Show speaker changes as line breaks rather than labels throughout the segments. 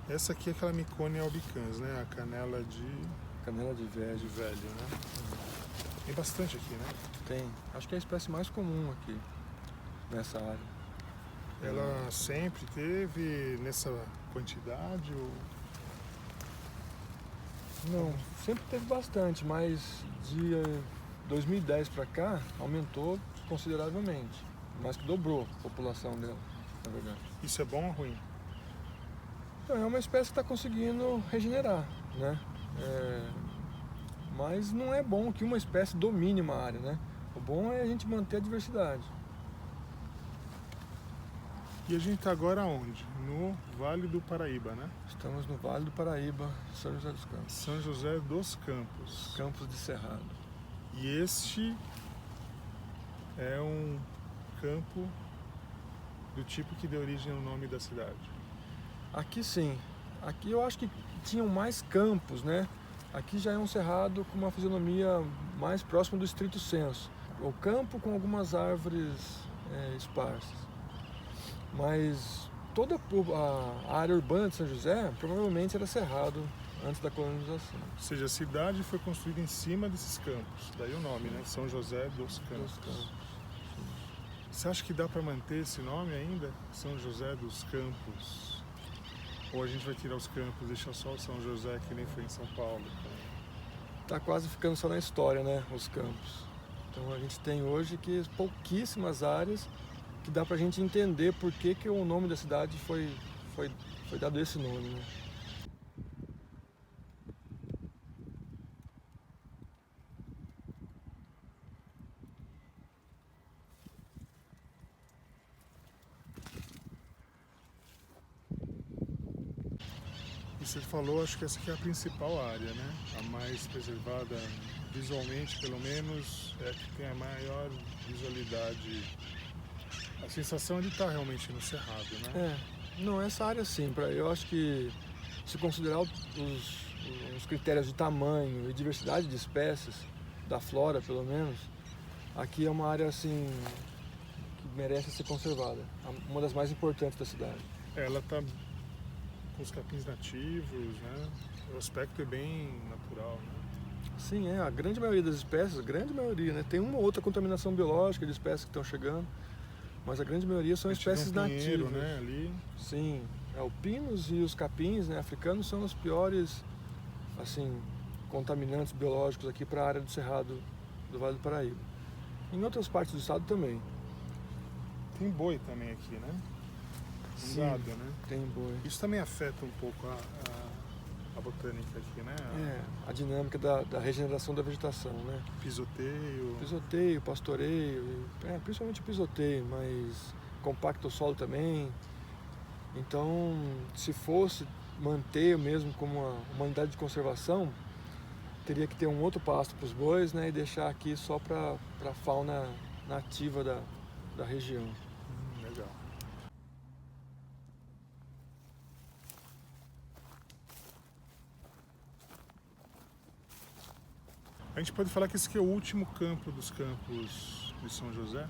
Essa aqui é aquela Miconia albicans, né? A canela
Canela de velho.
de velho, né? Tem bastante aqui, né?
Tem. Acho que é a espécie mais comum aqui, nessa área.
Ela sempre teve nessa quantidade? Ou...
Não, sempre teve bastante, mas de 2010 para cá aumentou consideravelmente. Mais que dobrou a população dela, na verdade.
Isso é bom ou ruim?
Então, é uma espécie que está conseguindo regenerar, né? Mas não é bom que uma espécie domine uma área, né? O bom é a gente manter a diversidade.
E a gente está agora onde? No Vale do Paraíba, né?
Estamos no Vale do Paraíba, São José dos Campos.
São José dos Campos.
Campos de Cerrado.
E este é um campo do tipo que deu origem ao nome da cidade.
Aqui sim. Aqui eu acho que tinham mais campos, né? Aqui já é um cerrado com uma fisionomia mais próxima do estrito senso. O campo com algumas árvores esparsas. Mas toda a área urbana de São José provavelmente era cerrado antes da colonização.
Ou seja, a cidade foi construída em cima desses campos. Daí o nome, né? São José dos Campos. Você acha que dá para manter esse nome ainda? São José dos Campos? Ou a gente vai tirar os campos e deixar só o São José, que nem foi em São Paulo?
Tá quase ficando só na história, né? Os campos. Então a gente tem hoje que pouquíssimas áreas que dá pra gente entender por que o nome da cidade foi dado esse nome, né?
E você falou, acho que essa aqui é a principal área, né? A mais preservada visualmente, pelo menos, é a que tem a maior visualidade. A sensação de estar realmente no cerrado, né?
Não, essa área sim, eu acho que se considerar os critérios de tamanho e diversidade de espécies, da flora pelo menos, aqui é uma área assim que merece ser conservada, uma das mais importantes da cidade.
Ela está com os capins nativos, né? O aspecto é bem natural, né?
Sim, a grande maioria das espécies, a grande maioria, né? Tem uma ou outra contaminação biológica de espécies que estão chegando, mas a grande maioria são
A gente vê
espécies
pinheiro,
nativas.
né, ali.
Sim, o pinos e os capins, né, africanos são os piores, assim, contaminantes biológicos aqui para a área do Cerrado do Vale do Paraíba. Em outras partes do estado também.
Tem boi também aqui, né?
Sim,
Gado, né?
tem boi.
Isso também afeta um pouco a botânica aqui, né?
A dinâmica da regeneração da vegetação, né?
Pisoteio.
Pisoteio, pastoreio, principalmente o pisoteio, mas compacta o solo também. Então, se fosse manter mesmo como uma unidade de conservação, teria que ter um outro pasto para os bois, né? E deixar aqui só para a fauna nativa da região.
Legal. A gente pode falar que esse aqui é o último campo dos campos de São José?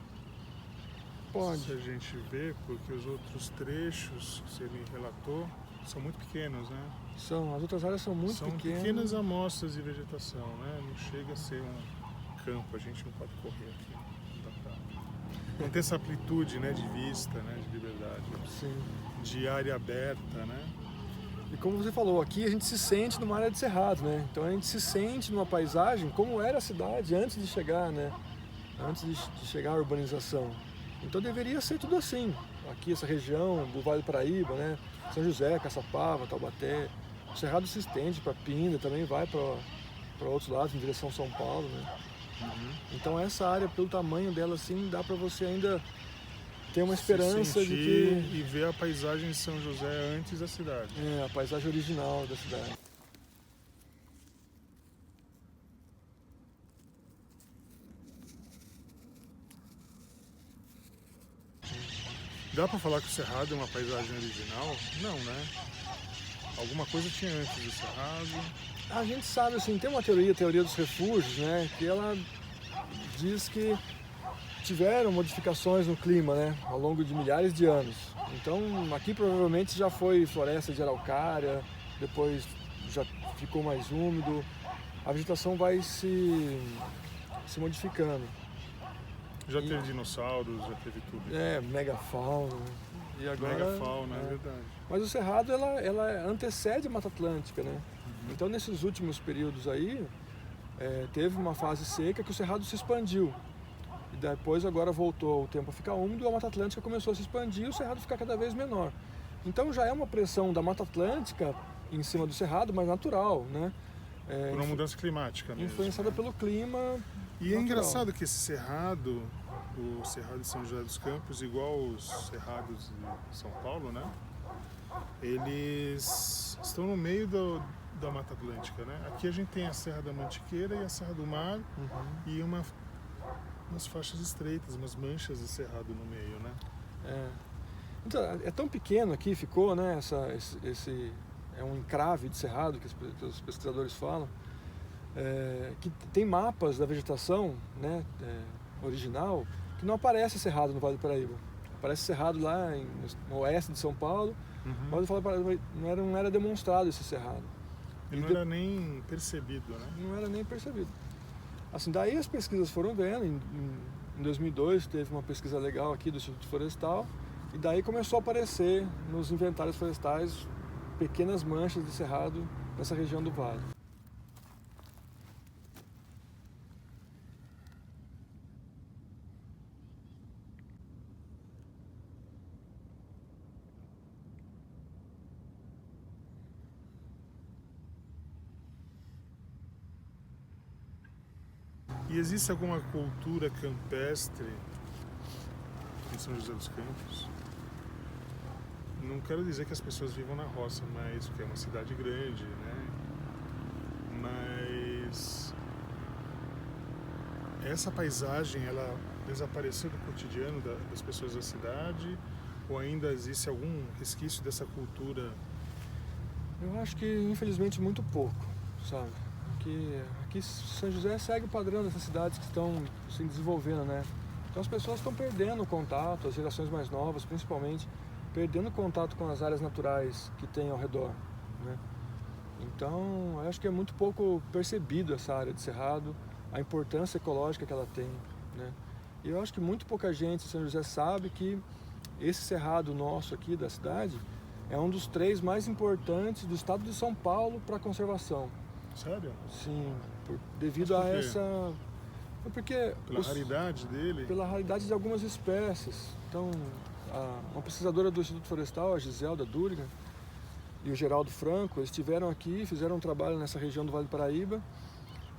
Pode.
Se a gente vê, porque os outros trechos que você me relatou são muito pequenos, né?
As outras áreas são muito
São
pequenas.
pequenas amostras de vegetação, né? Não chega a ser um campo, a gente não pode correr aqui. Não tem essa amplitude, né, de vista, né, de liberdade,
Sim.
de área aberta, né?
E como você falou, aqui a gente se sente numa área de cerrado, né? Então a gente se sente numa paisagem como era a cidade antes de chegar, né? Antes de chegar a urbanização. Então deveria ser tudo assim. Aqui essa região do Vale do Paraíba, né? São José, Caçapava, Taubaté. O cerrado se estende para Pinda, também vai para outros lados, em direção a São Paulo, né? Então essa área, pelo tamanho dela, assim, dá para você ainda ter uma esperança de que...
E ver a paisagem de São José antes da cidade.
A paisagem original da cidade.
Dá para falar que o Cerrado é uma paisagem original? Não, né? Alguma coisa tinha antes do Cerrado.
A gente sabe, assim, tem uma teoria, a teoria dos refúgios, né? Que ela diz que tiveram modificações no clima, né? Ao longo de milhares de anos. Então, aqui provavelmente já foi floresta de araucária, depois já ficou mais úmido. A vegetação vai se modificando.
Já teve dinossauros, já teve tudo.
Megafauna. E agora,
Megafauna, é verdade.
Mas o Cerrado, ela antecede a Mata Atlântica, né? Então, nesses últimos períodos aí, teve uma fase seca que o Cerrado se expandiu. E depois, agora voltou o tempo a ficar úmido e a Mata Atlântica começou a se expandir e o Cerrado ficar cada vez menor. Então, já é uma pressão da Mata Atlântica em cima do Cerrado, mas natural, né?
Por uma mudança climática mesmo.
Influenciada pelo clima.
E
natural.
é engraçado que esse cerrado, o Cerrado de São José dos Campos, igual os cerrados de São Paulo, né? Eles estão no meio da Mata Atlântica, né? Aqui a gente tem a Serra da Mantiqueira e a Serra do Mar e umas faixas estreitas, umas manchas de cerrado no meio, né?
Então, é tão pequeno aqui, ficou, né? Esse é um encrave de cerrado que os pesquisadores falam, que tem mapas da vegetação, né? Original, que não aparece cerrado no Vale do Paraíba. Aparece cerrado lá no oeste de São Paulo, mas no Vale do Paraíba não era demonstrado esse cerrado.
E não era nem percebido, né?
Não era nem percebido. Assim, daí as pesquisas foram vendo, em 2002 teve uma pesquisa legal aqui do Instituto Florestal, e daí começou a aparecer nos inventários florestais pequenas manchas de cerrado nessa região do vale.
E existe alguma cultura campestre em São José dos Campos? Não quero dizer que as pessoas vivam na roça, mas porque é uma cidade grande, né? Mas essa paisagem, ela desapareceu do cotidiano das pessoas da cidade? Ou ainda existe algum resquício dessa cultura?
Eu acho que, infelizmente, muito pouco, sabe? Aqui São José segue o padrão dessas cidades que estão se desenvolvendo, né? Então as pessoas estão perdendo o contato, as gerações mais novas principalmente, perdendo o contato com as áreas naturais que tem ao redor, né? Então, eu acho que é muito pouco percebido essa área de cerrado, a importância ecológica que ela tem, né? E eu acho que muito pouca gente em São José sabe que esse cerrado nosso aqui da cidade é um dos 3 mais importantes do estado de São Paulo para conservação.
Sério?
Sim, devido
Mas por
a
quê?
essa... Porque
Pela raridade dele?
pela raridade de algumas espécies. Então, uma pesquisadora do Instituto Florestal, a Giselda Durigan, e o Geraldo Franco, eles estiveram aqui, fizeram um trabalho nessa região do Vale do Paraíba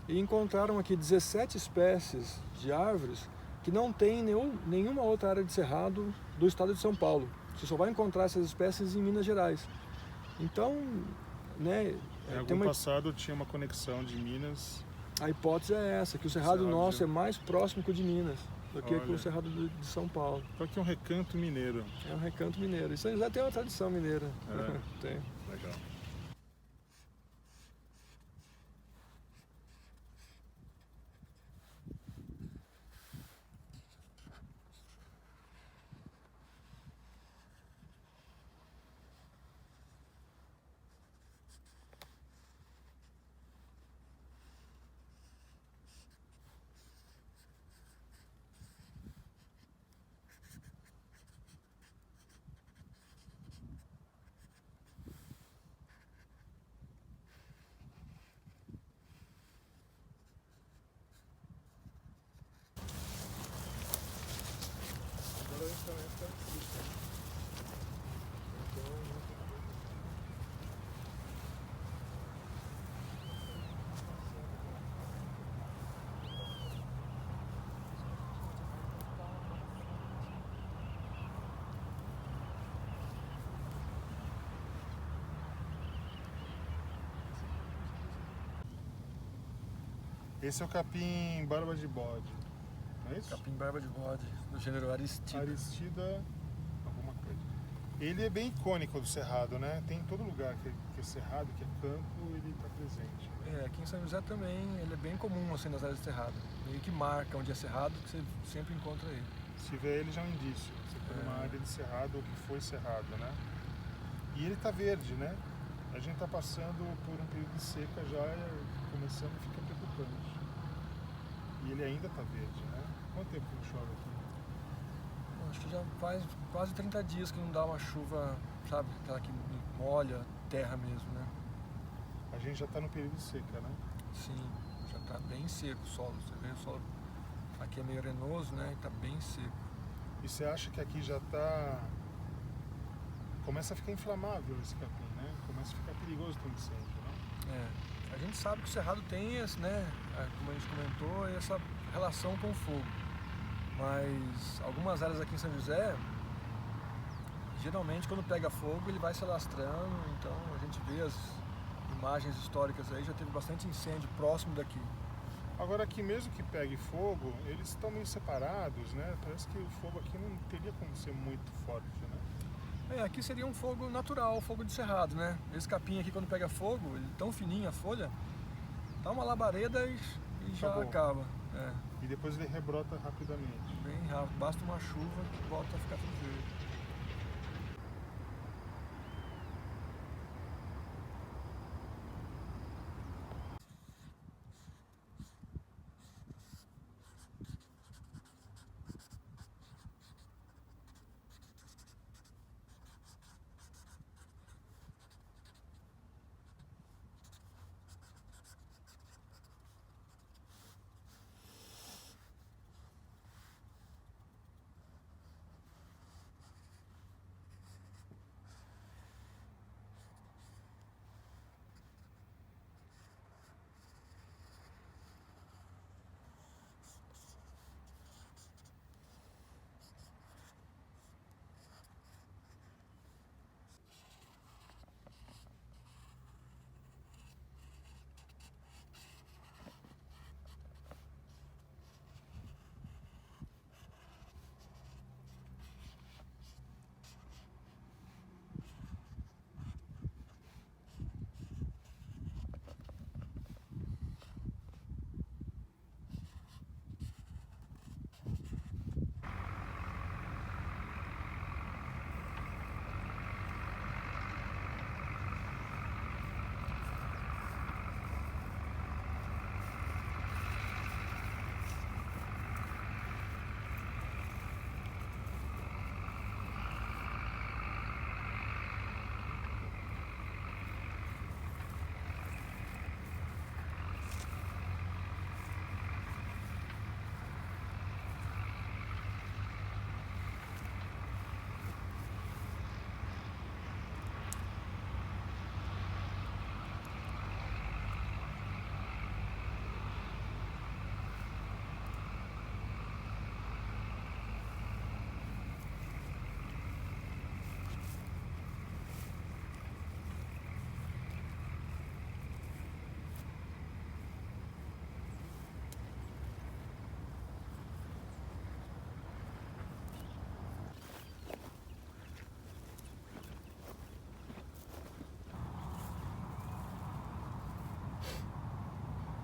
e encontraram aqui 17 espécies de árvores que não tem nenhuma outra área de cerrado do estado de São Paulo. Você só vai encontrar essas espécies em Minas Gerais. Então, né,
Em algum passado tinha uma conexão de Minas.
A hipótese é essa, que o cerrado nosso é mais próximo que o de Minas do que com o cerrado de São Paulo.
Então aqui é um recanto mineiro.
É um recanto mineiro. E São José tem uma tradição mineira. Tem.
Legal. Esse é o capim barba de bode, não é isso?
Capim barba de bode, do gênero Aristida.
Aristida, alguma coisa. Ele é bem icônico do cerrado, né? Tem em todo lugar que é cerrado, que é campo, ele está presente.
Aqui em São José também, ele é bem comum assim nas áreas de cerrado. Meio que marca onde é cerrado, que você sempre encontra ele.
Se vê ele já é um indício. Você tem uma área de cerrado ou que foi cerrado, né? E ele está verde, né? A gente está passando por um período de seca já, começando a ficar preocupante. E ele ainda está verde, né? Quanto tempo que não chove aqui?
Acho que já faz quase 30 dias que não dá uma chuva, sabe? Aquela que molha terra mesmo, né?
A gente já está no período de seca, né?
Sim, já está bem seco o solo. Você vê o solo aqui é meio arenoso, né? E está bem seco.
E você acha que aqui já está... Começa a ficar inflamável esse capim, né? Começa a ficar perigoso ter um incêndio, né?
A gente sabe que o cerrado tem esse, né? Como a gente comentou, essa relação com o fogo. Mas algumas áreas aqui em São José, geralmente quando pega fogo ele vai se alastrando, então a gente vê as imagens históricas aí, já teve bastante incêndio próximo daqui.
Agora aqui mesmo que pegue fogo, eles estão meio separados, né? Parece que o fogo aqui não teria como ser muito forte, né?
Aqui seria um fogo natural, fogo de cerrado, né? Esse capim aqui quando pega fogo, ele tão fininho a folha, dá uma labareda e já acaba.
E depois ele rebrota rapidamente.
Bem rápido, basta uma chuva que volta a ficar tudo verde.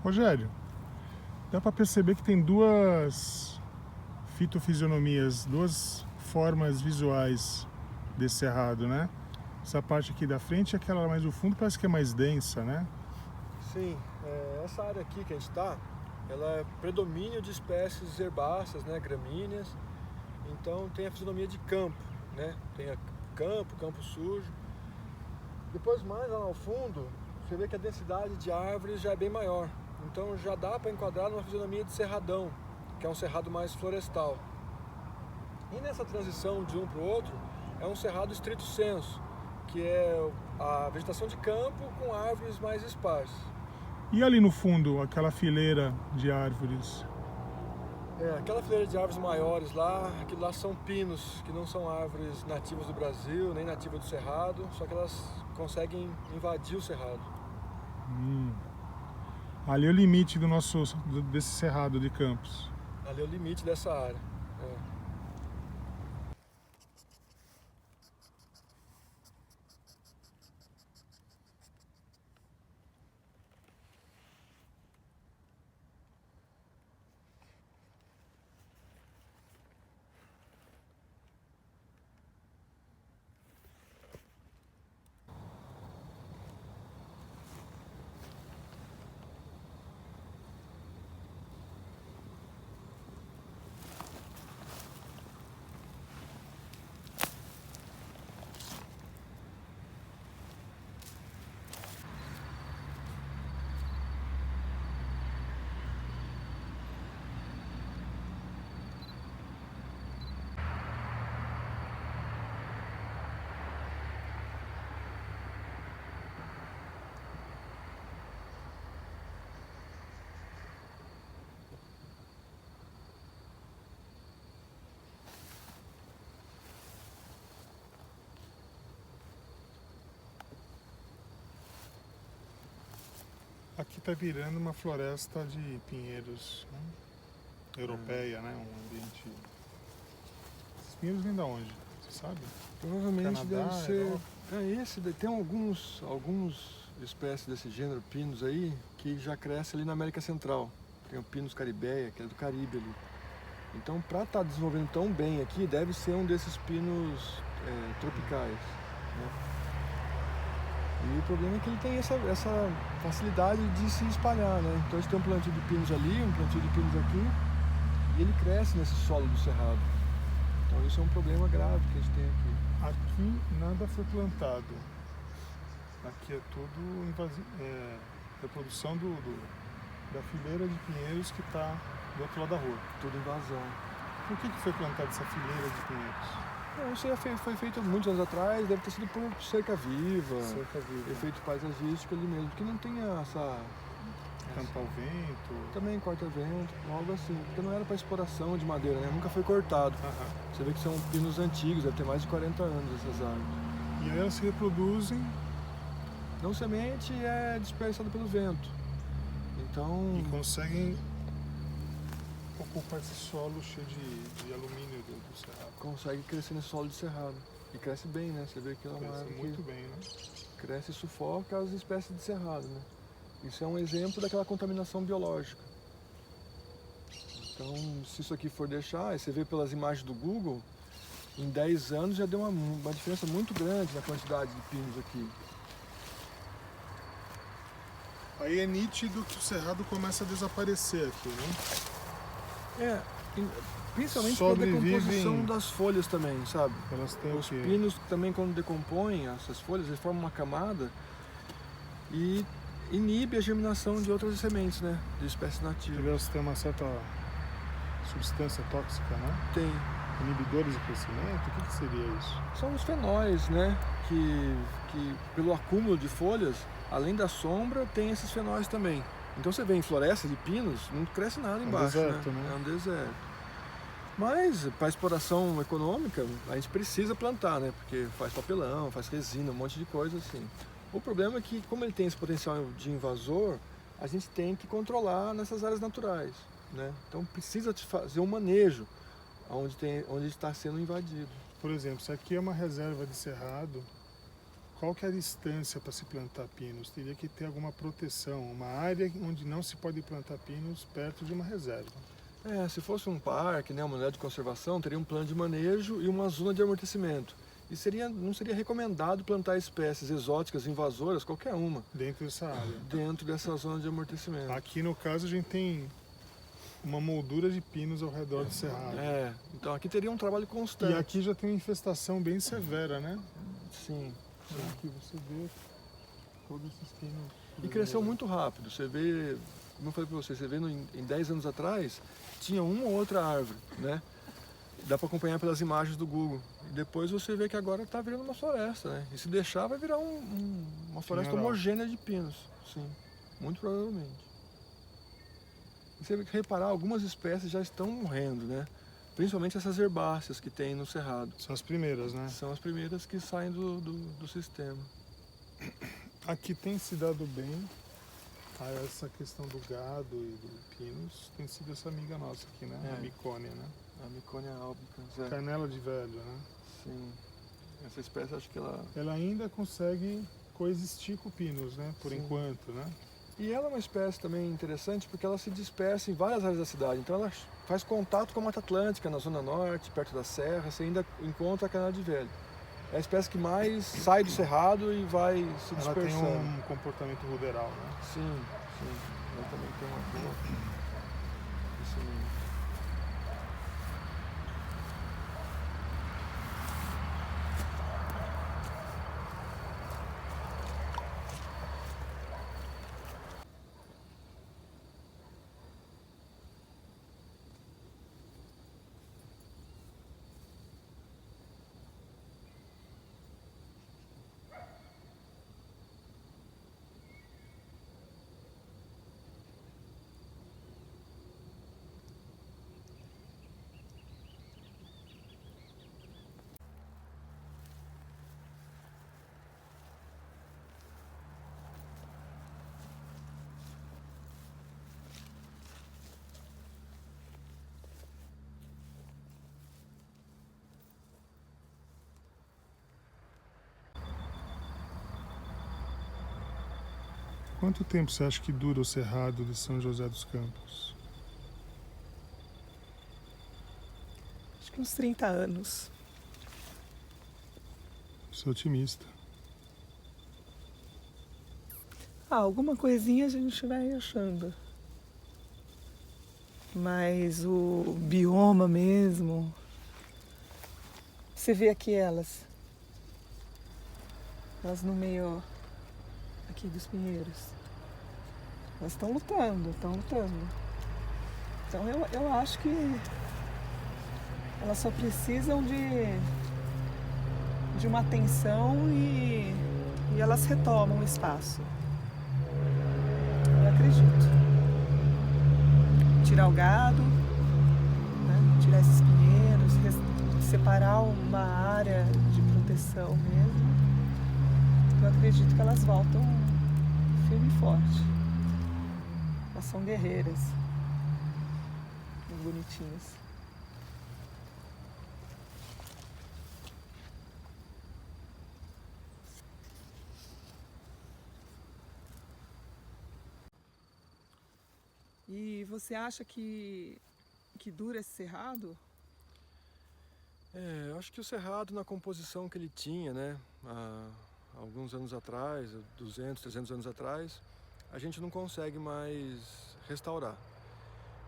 Rogério, dá para perceber que tem duas fitofisionomias, duas formas visuais desse cerrado, né? Essa parte aqui da frente e aquela mais do fundo parece que é mais densa, né?
Sim, essa área aqui que a gente está, ela é predomínio de espécies herbáceas, né, gramíneas. Então tem a fisionomia de campo, né? Tem campo sujo. Depois mais lá ao fundo, você vê que a densidade de árvores já é bem maior. Então já dá para enquadrar numa fisionomia de cerradão, que é um cerrado mais florestal. E nessa transição de um para o outro, é um cerrado estrito sensu, que é a vegetação de campo com árvores mais esparsas.
E ali no fundo, aquela fileira de árvores?
Aquela fileira de árvores maiores lá, aquilo lá são pinos, que não são árvores nativas do Brasil, nem nativas do Cerrado, só que elas conseguem invadir o Cerrado.
Ali é o limite desse cerrado de Campos.
Ali é o limite dessa área.
Aqui está virando uma floresta de pinheiros, né? Europeia, né? Um ambiente... Esses pinheiros vêm de onde? Você sabe?
Provavelmente
Canadá,
deve ser...
Europa?
Tem alguns espécies desse gênero, pinos aí, que já cresce ali na América Central. Tem o Pinus caribeia, que é do Caribe ali. Então, para estar desenvolvendo tão bem aqui, deve ser um desses pinos tropicais, né? E o problema é que ele tem essa facilidade de se espalhar, né? Então, a gente tem um plantio de pinos ali, um plantio de pinos aqui, e ele cresce nesse solo do cerrado. Então, isso é um problema grave que a gente tem aqui.
Aqui nada foi plantado. Aqui é tudo reprodução da fileira de pinheiros que está do outro lado da rua.
Tudo invasão.
Por que foi plantada essa fileira de pinheiros?
Não, isso foi feito muitos anos atrás, deve ter sido por cerca viva, efeito paisagístico ali mesmo, porque não tem
Tampar o vento.
Também corta vento, algo assim, porque não era para exploração de madeira, né? Nunca foi cortado. Você vê que são pinos antigos, deve ter mais de 40 anos essas árvores.
E aí elas se reproduzem?
Não, semente é dispersada pelo vento. Então...
E conseguem ocupar esse solo cheio de alumínio do cerrado.
Consegue crescer nesse solo de cerrado. E cresce bem, né? Você vê que é uma árvore
muito bem, né?
Cresce e sufoca as espécies de cerrado, né? Isso é um exemplo daquela contaminação biológica. Então, se isso aqui for deixar, você vê pelas imagens do Google, em 10 anos já deu uma diferença muito grande na quantidade de pinos aqui.
Aí é nítido que o cerrado começa a desaparecer aqui, né?
Principalmente pela decomposição das folhas também, sabe?
Elas têm
Os pinos também, quando decompõem essas folhas, eles formam uma camada e inibe a germinação de outras sementes, né? De espécies nativas.
Elas têm uma certa substância tóxica, né?
Tem.
Inibidores de crescimento? O que seria isso?
São os fenóis, né? Que pelo acúmulo de folhas, além da sombra, tem esses fenóis também. Então você vê em floresta de pinos, não cresce nada embaixo,
deserto, né?
É um deserto. Mas para exploração econômica, a gente precisa plantar, né? Porque faz papelão, faz resina, um monte de coisa assim. O problema é que, como ele tem esse potencial de invasor, a gente tem que controlar nessas áreas naturais, né? Então precisa fazer um manejo onde está sendo invadido.
Por exemplo, se aqui é uma reserva de cerrado, qual que é a distância para se plantar pinos? Teria que ter alguma proteção, uma área onde não se pode plantar pinos perto de uma reserva.
Se fosse um parque, né, uma unidade de conservação, teria um plano de manejo e uma zona de amortecimento. E não seria recomendado plantar espécies exóticas, invasoras, qualquer uma.
Dentro dessa área.
Dentro dessa zona de amortecimento.
Aqui no caso a gente tem uma moldura de pinos ao redor do cerrado.
Então aqui teria um trabalho constante.
E aqui já tem uma infestação bem severa, né?
Sim.
Aqui você vê todos esses pinos.
E cresceu muito rápido. Você vê, como eu falei para você vê em 10 anos atrás, tinha uma ou outra árvore, né? Dá para acompanhar pelas imagens do Google. E depois você vê que agora está virando uma floresta, né? E se deixar vai virar uma floresta homogênea de pinos. Sim, muito provavelmente. E você reparar, algumas espécies já estão morrendo, né? Principalmente essas herbáceas que tem no cerrado.
São as primeiras, né?
São as primeiras que saem do sistema.
Aqui tem se dado bem a essa questão do gado e do pinos. Tem sido essa amiga nossa aqui, né? A micônia, né?
A Micônia albicans.
Canela de velho, né?
Sim. Essa espécie, acho que
ela ainda consegue coexistir com pinos, né? Por enquanto, né?
E ela é uma espécie também interessante porque ela se dispersa em várias áreas da cidade. Então ela faz contato com a Mata Atlântica, na Zona Norte, perto da Serra, você ainda encontra a canela de velho. É a espécie que mais sai do cerrado e vai se dispersando.
Ela tem um comportamento ruderal, né?
Sim. Ela também tem uma boa... Isso mesmo.
Quanto tempo você acha que dura o cerrado de São José dos Campos?
Acho que uns 30 anos.
Sou otimista.
Alguma coisinha a gente vai achando. Mas o bioma mesmo... Você vê aqui elas no meio aqui dos pinheiros. Elas estão lutando. Então eu acho que elas só precisam de uma atenção e elas retomam o espaço. Eu acredito. Tirar o gado, né? Tirar esses pinheiros, separar uma área de proteção mesmo. Eu acredito que elas voltam firme e forte. Elas são guerreiras. Bonitinhas. E você acha que dura esse cerrado?
Eu acho que o cerrado, na composição que ele tinha, né, há alguns anos atrás, 200, 300 anos atrás, a gente não consegue mais restaurar.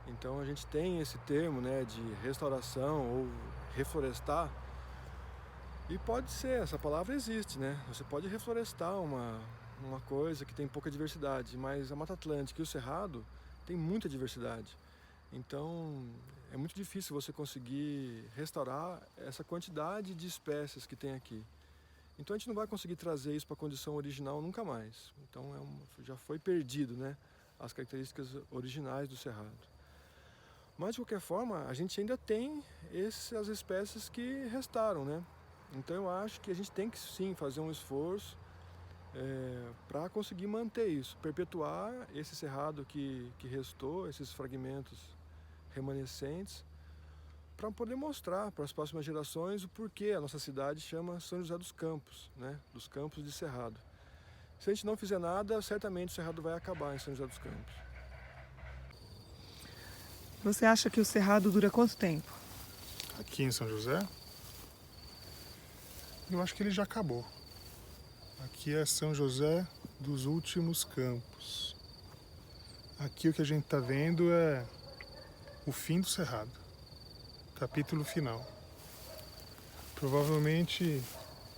Então a gente tem esse termo, né, de restauração ou reflorestar, e pode ser, essa palavra existe, né? Você pode reflorestar uma coisa que tem pouca diversidade, mas a Mata Atlântica e o cerrado tem muita diversidade. Então é muito difícil você conseguir restaurar essa quantidade de espécies que tem aqui. Então a gente não vai conseguir trazer isso para a condição original nunca mais. Então já foi perdido, né, as características originais do cerrado. Mas de qualquer forma, a gente ainda tem essas espécies que restaram, né? Então eu acho que a gente tem que sim fazer um esforço para conseguir manter isso, perpetuar esse cerrado que restou, esses fragmentos remanescentes, para poder mostrar para as próximas gerações o porquê a nossa cidade chama São José dos Campos, né? Dos Campos de Cerrado. Se a gente não fizer nada, certamente o Cerrado vai acabar em São José dos Campos.
Você acha que o Cerrado dura quanto tempo?
Aqui em São José, eu acho que ele já acabou. Aqui é São José dos Últimos Campos. Aqui o que a gente está vendo é o fim do Cerrado, capítulo final. Provavelmente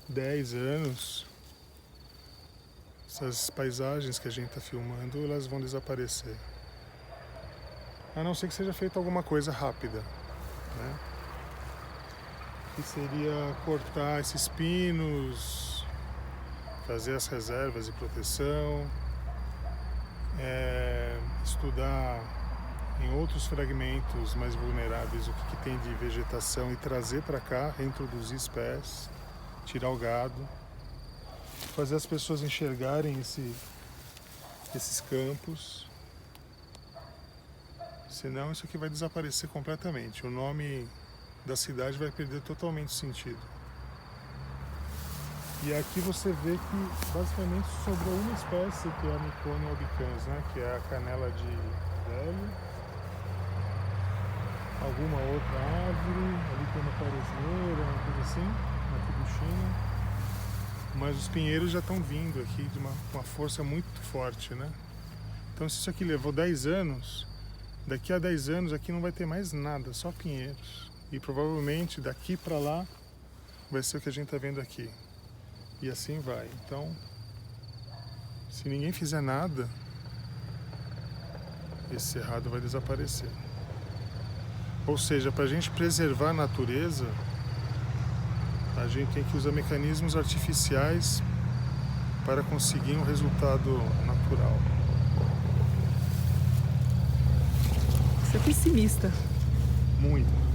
10 anos, essas paisagens que a gente está filmando, elas vão desaparecer. A não ser que seja feita alguma coisa rápida, né? Que seria cortar esses pinos, fazer as reservas de proteção, estudar em outros fragmentos mais vulneráveis o que tem de vegetação e trazer para cá, reintroduzir espécies, tirar o gado, fazer as pessoas enxergarem esses campos. Senão isso aqui vai desaparecer completamente. O nome da cidade vai perder totalmente o sentido. E aqui você vê que basicamente sobrou uma espécie, que é a Mycona albicans, né? Que é a canela de velho. Alguma outra árvore, ali tem uma paresneira, uma coisa assim, uma capuchina. Mas os pinheiros já estão vindo aqui de uma força muito forte, né? Então se isso aqui levou 10 anos, daqui a 10 anos aqui não vai ter mais nada, só pinheiros. E provavelmente daqui para lá vai ser o que a gente está vendo aqui. E assim vai. Então, se ninguém fizer nada, esse cerrado vai desaparecer. Ou seja, para a gente preservar a natureza, a gente tem que usar mecanismos artificiais para conseguir um resultado natural.
Você é pessimista.
Muito.